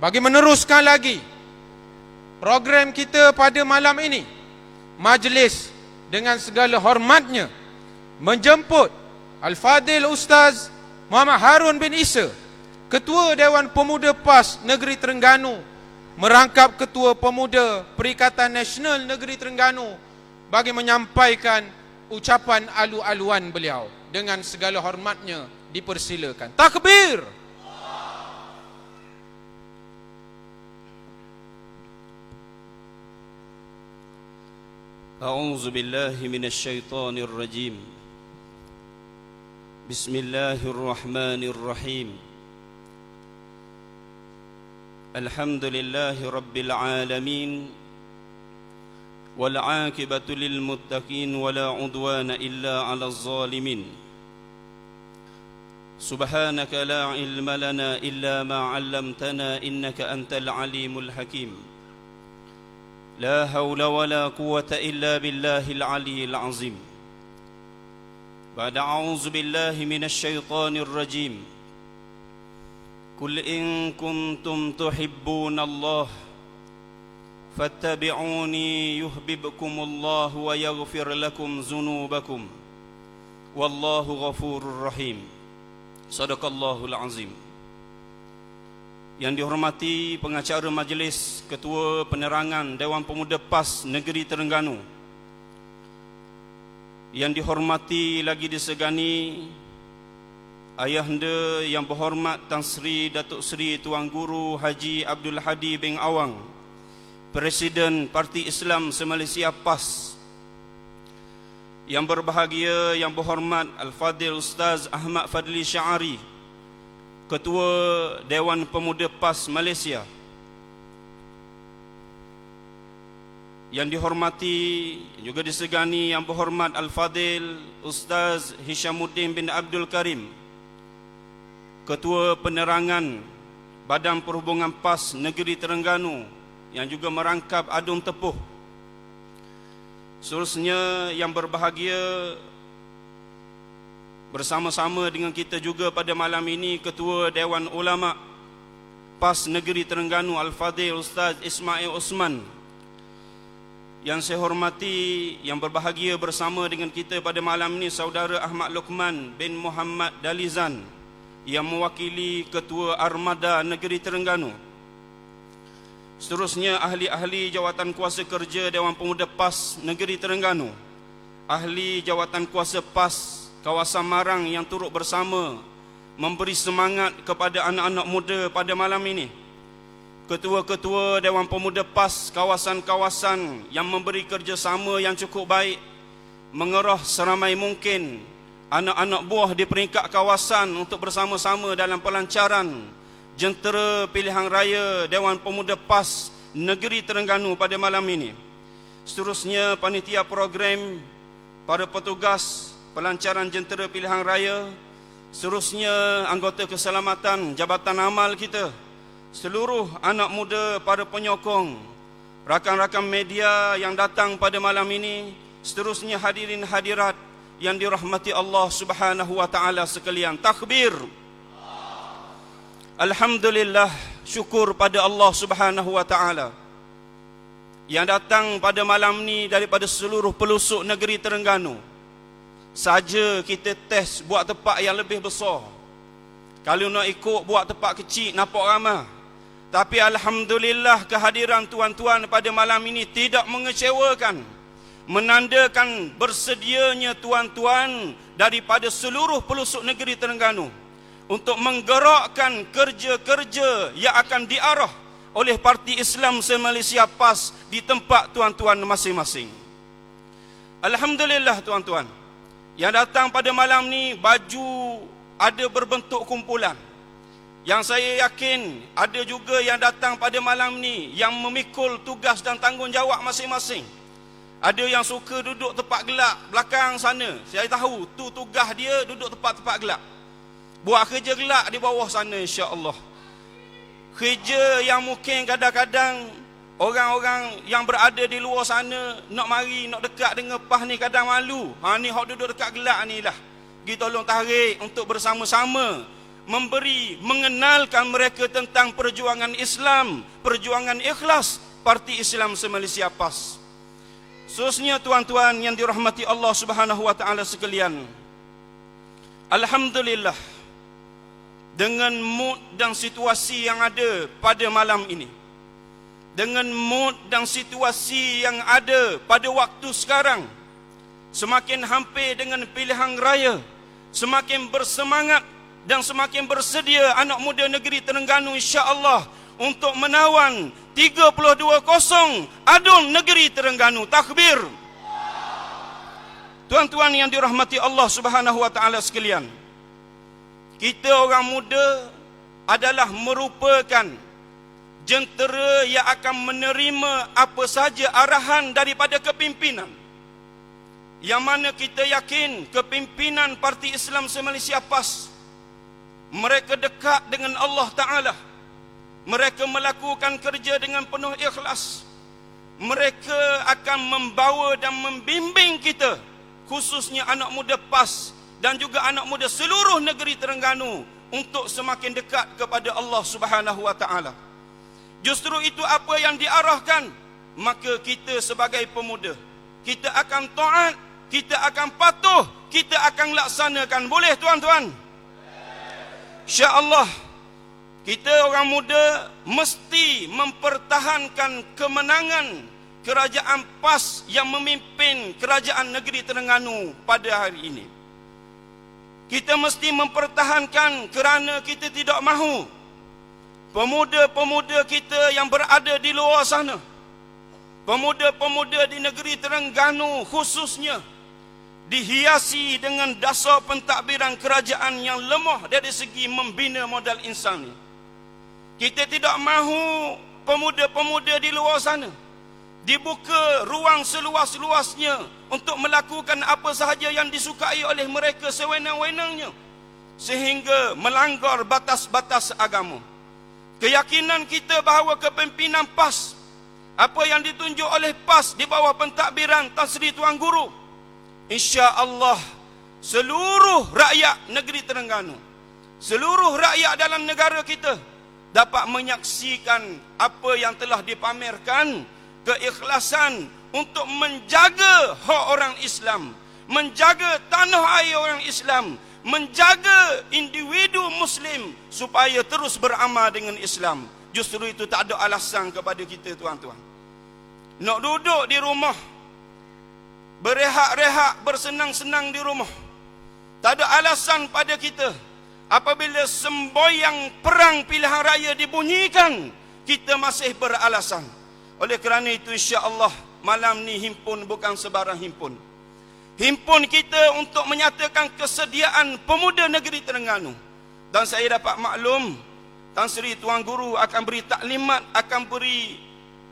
Bagi meneruskan lagi program kita pada malam ini, majlis dengan segala hormatnya menjemput Al-Fadil Ustaz Muhammad Harun bin Isa, Ketua Dewan Pemuda PAS Negeri Terengganu, merangkap Ketua Pemuda Perikatan Nasional Negeri Terengganu, bagi menyampaikan ucapan alu-aluan beliau. Dengan segala hormatnya dipersilakan. Takbir! A'udzu billahi minasy syaithanir rajim. Bismillahirrahmanirrahim. Alhamdulillahi rabbil alamin. Wal 'aqibatu lil muttaqin wala 'udwana illa 'alaz zalimin. Subhanaka la 'ilma lana illa ma 'allamtana innaka antal alimul hakim. لا حول ولا قوة إلا بالله العلي العظيم. بعد أعوذ بالله من الشيطان الرجيم. قل إن كنتم تحبون الله فاتبعوني يحببكم الله ويغفر لكم ذنوبكم والله غفور رحيم. صدق الله العظيم. Yang dihormati pengacara majlis, Ketua Penerangan Dewan Pemuda PAS Negeri Terengganu, yang dihormati lagi disegani Ayahanda yang berhormat Tan Sri Datuk Seri Tuan Guru Haji Abdul Hadi bin Awang, Presiden Parti Islam se-Malaysia PAS, yang berbahagia yang berhormat Al-Fadil Ustaz Ahmad Fadli Sya'ari, Ketua Dewan Pemuda PAS Malaysia, yang dihormati juga disegani yang berhormat Al-Fadil Ustaz Hishamuddin bin Abdul Karim, Ketua Penerangan Badan Perhubungan PAS Negeri Terengganu, yang juga merangkap Adung Tepuh. Seterusnya yang berbahagia bersama-sama dengan kita juga pada malam ini Ketua Dewan Ulama PAS Negeri Terengganu Al-Fadil Ustaz Ismail Osman. Yang saya hormati, yang berbahagia bersama dengan kita pada malam ini Saudara Ahmad Luqman bin Muhammad Dalizan, yang mewakili Ketua Armada Negeri Terengganu. Seterusnya ahli-ahli Jawatan Kuasa Kerja Dewan Pemuda PAS Negeri Terengganu, ahli Jawatan Kuasa PAS Kawasan Marang yang turut bersama memberi semangat kepada anak-anak muda pada malam ini. Ketua-ketua Dewan Pemuda PAS kawasan-kawasan yang memberi kerjasama yang cukup baik, mengerah seramai mungkin anak-anak buah di peringkat kawasan untuk bersama-sama dalam pelancaran Jentera Pilihan Raya Dewan Pemuda PAS Negeri Terengganu pada malam ini. Seterusnya panitia program, para petugas pelancaran Jentera Pilihan Raya, seterusnya anggota keselamatan Jabatan Amal kita, seluruh anak muda, para penyokong, rakan-rakan media yang datang pada malam ini, seterusnya hadirin hadirat yang dirahmati Allah Subhanahu wa taala sekalian. Takbir. Alhamdulillah, syukur pada Allah Subhanahu wa taala yang datang pada malam ni daripada seluruh pelosok negeri Terengganu. Saja kita test buat tempat yang lebih besar. Kalau nak ikut buat tempat kecil nampak ramai. Tapi alhamdulillah kehadiran tuan-tuan pada malam ini tidak mengecewakan. Menandakan bersedianya tuan-tuan daripada seluruh pelosok negeri Terengganu untuk menggerakkan kerja-kerja yang akan diarah oleh Parti Islam se-Malaysia PAS di tempat tuan-tuan masing-masing. Alhamdulillah tuan-tuan, yang datang pada malam ni baju ada berbentuk kumpulan. Yang saya yakin ada juga yang datang pada malam ni yang memikul tugas dan tanggungjawab masing-masing. Ada yang suka duduk tempat gelap belakang sana. Saya tahu tu tugas dia, duduk tempat-tempat gelap. Buat kerja gelap di bawah sana insya-Allah. Kerja yang mungkin kadang-kadang orang-orang yang berada di luar sana nak mari, nak dekat dengan PAS ni kadang malu. Ni hok duduk dekat gelap ni lah. Pergi tolong tarik untuk bersama-sama mengenalkan mereka tentang perjuangan Islam, perjuangan ikhlas Parti Islam se-Malaysia PAS. Khususnya tuan-tuan yang dirahmati Allah Subhanahu wa taala sekalian, alhamdulillah, dengan mood dan situasi yang ada pada malam ini, dengan mood dan situasi yang ada pada waktu sekarang, semakin hampir dengan pilihan raya, semakin bersemangat dan semakin bersedia anak muda negeri Terengganu insya-Allah untuk menawan 32-0 adun negeri Terengganu. Takbir. Tuan-tuan yang dirahmati Allah Subhanahu wa taala sekalian, kita orang muda adalah merupakan jentera yang akan menerima apa sahaja arahan daripada kepimpinan, yang mana kita yakin kepimpinan Parti Islam se-Malaysia PAS, mereka dekat dengan Allah Ta'ala, mereka melakukan kerja dengan penuh ikhlas, mereka akan membawa dan membimbing kita, khususnya anak muda PAS dan juga anak muda seluruh negeri Terengganu, untuk semakin dekat kepada Allah Subhanahu wa taala. Justru itu apa yang diarahkan, maka kita sebagai pemuda, kita akan taat, kita akan patuh, kita akan laksanakan. Boleh tuan-tuan? Insya-Allah kita orang muda mesti mempertahankan kemenangan kerajaan PAS yang memimpin kerajaan negeri Terengganu pada hari ini. Kita mesti mempertahankan kerana kita tidak mahu pemuda-pemuda kita yang berada di luar sana, pemuda-pemuda di negeri Terengganu khususnya, dihiasi dengan dasar pentadbiran kerajaan yang lemah dari segi membina modal insani. Kita tidak mahu pemuda-pemuda di luar sana dibuka ruang seluas-luasnya untuk melakukan apa sahaja yang disukai oleh mereka sewenang-wenangnya, sehingga melanggar batas-batas agama. Keyakinan kita bahawa kepimpinan PAS, apa yang ditunjuk oleh PAS di bawah pentadbiran Tan Sri Tuan Guru, insya-Allah seluruh rakyat negeri Terengganu, seluruh rakyat dalam negara kita dapat menyaksikan apa yang telah dipamerkan, keikhlasan untuk menjaga hak orang Islam, menjaga tanah air orang Islam, menjaga individu Muslim supaya terus beramal dengan Islam. Justru itu tak ada alasan kepada kita tuan-tuan nak duduk di rumah, berehat-rehat, bersenang-senang di rumah. Tak ada alasan pada kita. Apabila semboyang perang pilihan raya dibunyikan, kita masih beralasan. Oleh kerana itu insya-Allah malam ni himpun bukan sebarang himpun. Himpun kita untuk menyatakan kesediaan pemuda negeri Terengganu. Dan saya dapat maklum Tan Sri Tuan Guru akan beri taklimat, akan beri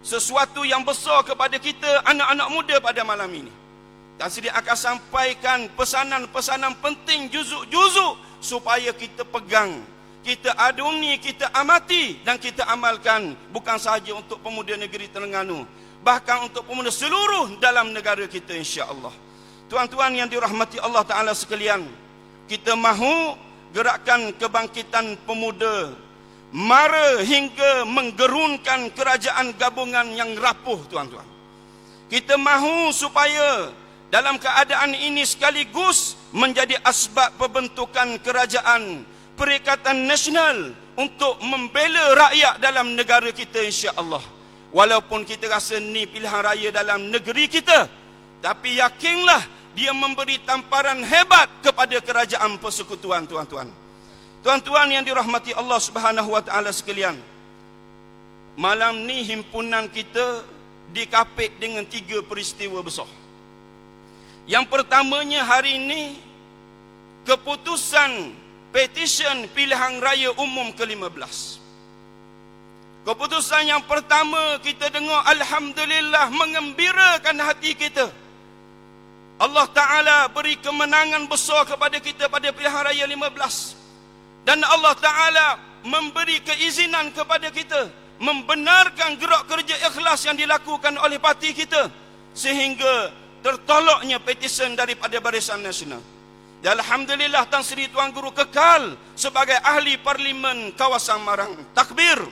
sesuatu yang besar kepada kita anak-anak muda pada malam ini. Tan Sri akan sampaikan pesanan-pesanan penting, juzuk-juzuk supaya kita pegang, kita adungi, kita amati dan kita amalkan, bukan sahaja untuk pemuda negeri Terengganu, bahkan untuk pemuda seluruh dalam negara kita insya-Allah. Tuan-tuan yang dirahmati Allah Ta'ala sekalian, kita mahu gerakan kebangkitan pemuda mara hingga menggerunkan kerajaan gabungan yang rapuh tuan-tuan. Kita mahu supaya dalam keadaan ini sekaligus menjadi asbab pembentukan kerajaan Perikatan Nasional untuk membela rakyat dalam negara kita insya-Allah. Walaupun kita rasa ni pilihan raya dalam negeri kita, tapi yakinlah dia memberi tamparan hebat kepada kerajaan persekutuan tuan-tuan. Tuan-tuan yang dirahmati Allah Subhanahu wa taala sekalian, malam ni himpunan kita dikapit dengan 3 peristiwa besar. Yang pertamanya hari ini, keputusan petisyen pilihan raya umum ke-15. Keputusan yang pertama kita dengar, alhamdulillah, mengembirakan hati kita. Allah Ta'ala beri kemenangan besar kepada kita pada pilihan raya 15. Dan Allah Ta'ala memberi keizinan kepada kita membenarkan gerak kerja ikhlas yang dilakukan oleh parti kita, sehingga tertolaknya petisyen daripada Barisan Nasional. Dan alhamdulillah Tan Sri Tuan Guru kekal sebagai ahli parlimen kawasan Marang. Takbir.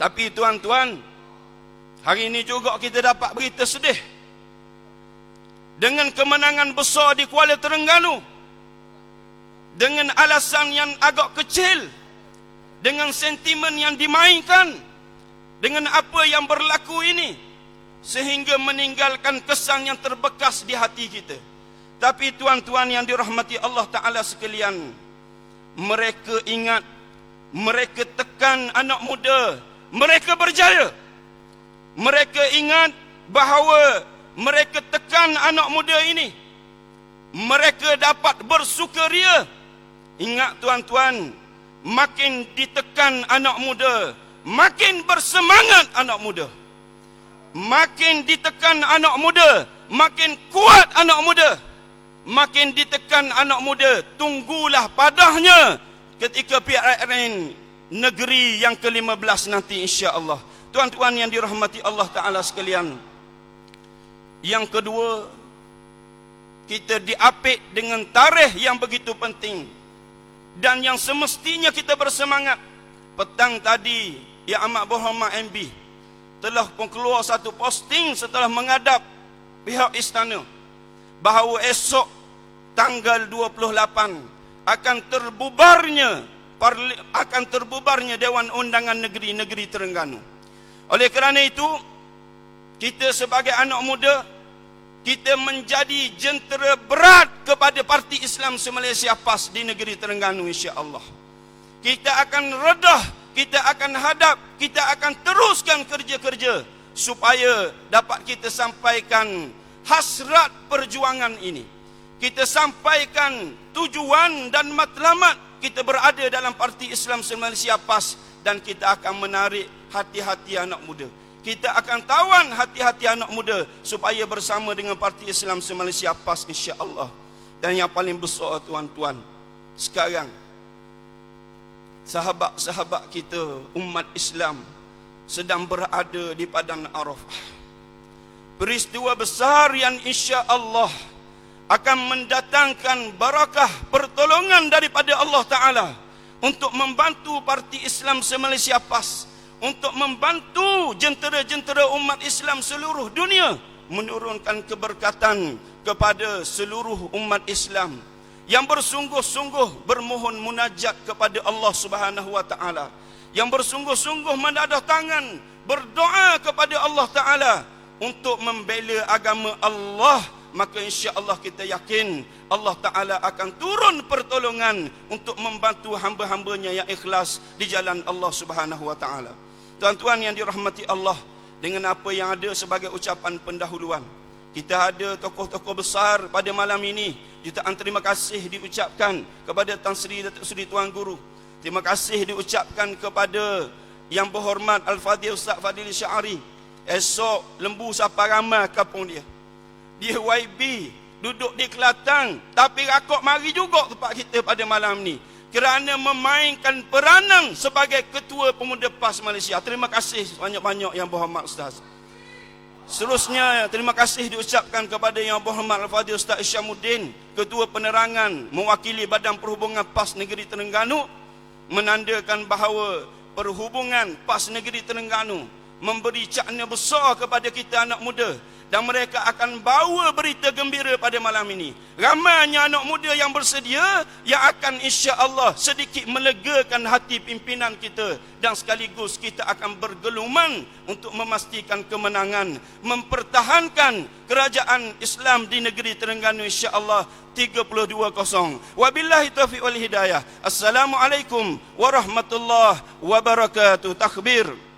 Tapi tuan-tuan, hari ini juga kita dapat berita sedih. Dengan kemenangan besar di Kuala Terengganu, dengan alasan yang agak kecil, dengan sentimen yang dimainkan, dengan apa yang berlaku ini, sehingga meninggalkan kesan yang terbekas di hati kita. Tapi tuan-tuan yang dirahmati Allah Ta'ala sekalian, mereka ingat, mereka tekan anak muda, mereka berjaya. Mereka ingat bahawa mereka tekan anak muda ini, mereka dapat bersukaria. Ingat tuan-tuan, makin ditekan anak muda, makin bersemangat anak muda. Makin ditekan anak muda, makin kuat anak muda. Makin ditekan anak muda, tunggulah padahnya ketika PRN negeri yang ke-15 nanti insya-Allah. Tuan-tuan yang dirahmati Allah Ta'ala sekalian, yang kedua, kita diapit dengan tarikh yang begitu penting dan yang semestinya kita bersemangat. Petang tadi, Yang Amat Berhormat MB telah pun keluar satu posting setelah menghadap pihak istana bahawa esok tanggal 28 akan terbubarnya Dewan Undangan Negeri Terengganu. Oleh kerana itu, kita sebagai anak muda, kita menjadi jentera berat kepada Parti Islam se-Malaysia PAS di negeri Terengganu insya-Allah. Kita akan redah, kita akan hadap, kita akan teruskan kerja-kerja supaya dapat kita sampaikan hasrat perjuangan ini. Kita sampaikan tujuan dan matlamat kita berada dalam Parti Islam se-Malaysia PAS, dan kita akan menarik hati-hati anak muda. Kita akan tawan hati-hati anak muda supaya bersama dengan Parti Islam se-Malaysia PAS insya-Allah. Dan yang paling besar tuan-tuan, sekarang sahabat-sahabat kita umat Islam sedang berada di padang Arafah. Peristiwa besar yang insya-Allah akan mendatangkan barakah pertolongan daripada Allah Ta'ala untuk membantu Parti Islam se-Malaysia PAS, untuk membantu jentera-jentera umat Islam seluruh dunia, menurunkan keberkatan kepada seluruh umat Islam yang bersungguh-sungguh bermohon munajat kepada Allah Subhanahu wa Ta'ala, yang bersungguh-sungguh mendadah tangan berdoa kepada Allah Ta'ala untuk membela agama Allah. Maka insya-Allah kita yakin Allah Ta'ala akan turun pertolongan untuk membantu hamba-hambanya yang ikhlas di jalan Allah Subhanahu wa Ta'ala. Tuan-tuan yang dirahmati Allah, dengan apa yang ada sebagai ucapan pendahuluan, kita ada tokoh-tokoh besar pada malam ini. Jutaan terima kasih diucapkan kepada Tan Sri Datuk Seri Tuan Guru. Terima kasih diucapkan kepada Yang Berhormat Al-Fadhil Ustaz Fadil Syari. Esok lembu sapa ramai kampung dia. Dia YB duduk di Kelantan, tapi rakok mari juga tempat kita pada malam ni kerana memainkan peranan sebagai Ketua Pemuda PAS Malaysia. Terima kasih banyak-banyak Yang Berhormat Ustaz. Seterusnya terima kasih diucapkan kepada Yang Berhormat Al-Fadhil Ustaz Isyamuddin, Ketua Penerangan mewakili Badan Perhubungan PAS Negeri Terengganu, menandakan bahawa perhubungan PAS Negeri Terengganu memberi cakna besar kepada kita anak muda, dan mereka akan bawa berita gembira pada malam ini. Ramainya anak muda yang bersedia, yang akan insya-Allah sedikit melegakan hati pimpinan kita, dan sekaligus kita akan bergeluman untuk memastikan kemenangan, mempertahankan kerajaan Islam di negeri Terengganu insya-Allah 32-0. Wabillahi taufiq wal hidayah. Assalamualaikum warahmatullahi wabarakatuh. Takbir.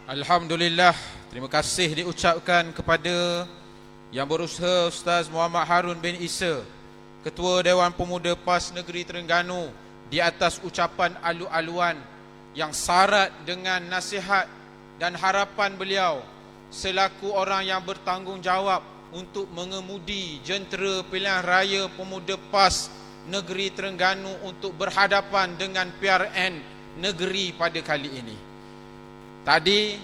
Alhamdulillah, terima kasih diucapkan kepada Yang Berusaha Ustaz Muhammad Harun bin Isa, Ketua Dewan Pemuda PAS Negeri Terengganu, di atas ucapan alu-aluan yang syarat dengan nasihat dan harapan beliau selaku orang yang bertanggungjawab untuk mengemudi jentera pilihan raya Pemuda PAS Negeri Terengganu untuk berhadapan dengan PRN negeri pada kali ini. Tadi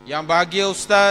yang bahagia Ustaz